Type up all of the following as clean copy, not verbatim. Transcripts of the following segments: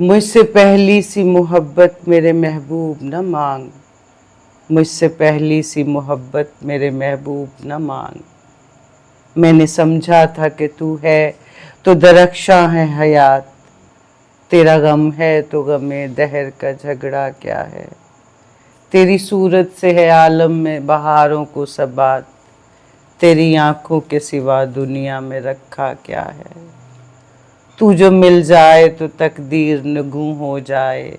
मुझसे पहली सी मोहब्बत मेरे महबूब न मांग, मुझसे पहली सी मोहब्बत मेरे महबूब न मांग। मैंने समझा था कि तू है तो दरख्शां है हयात, तेरा गम है तो गमे दहर का झगड़ा क्या है। तेरी सूरत से है आलम में बहारों को सबात, तेरी आंखों के सिवा दुनिया में रखा क्या है। तू जो मिल जाए तो तकदीर नगूं हो जाए,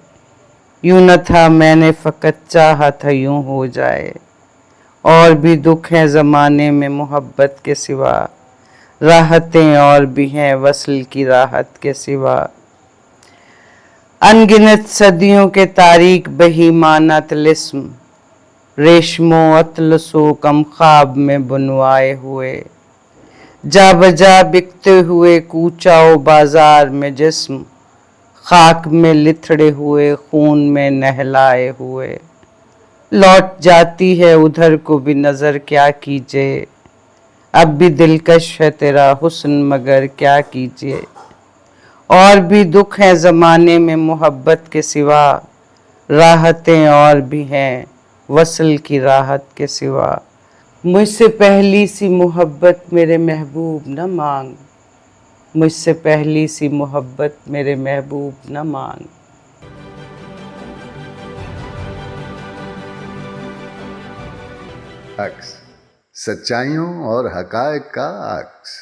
यूं न था मैंने फकत चाहा था यूं हो जाए। और भी दुख हैं ज़माने में मोहब्बत के सिवा, राहतें और भी हैं वस्ल की राहत के सिवा। अनगिनत सदियों के तारीख बहीमाना तिलिस्म, रेशमो अतलसो कम ख्वाब में बुनवाए हुए। जा बजा बिकते हुए कूचाओ बाजार में जिस्म, खाक में लिथड़े हुए खून में नहलाए हुए। लौट जाती है उधर को भी नजर क्या कीजिए, अब भी दिलकश है तेरा हुस्न मगर क्या कीजिए। और भी दुख हैं ज़माने में मोहब्बत के सिवा, राहतें और भी हैं वस्ल की राहत के सिवा। मुझसे पहली सी मोहब्बत मेरे महबूब न मांग, मुझसे पहली सी मोहब्बत मेरे महबूब न मांग। अक्स, सच्चाइयों और हकायक का अक्स।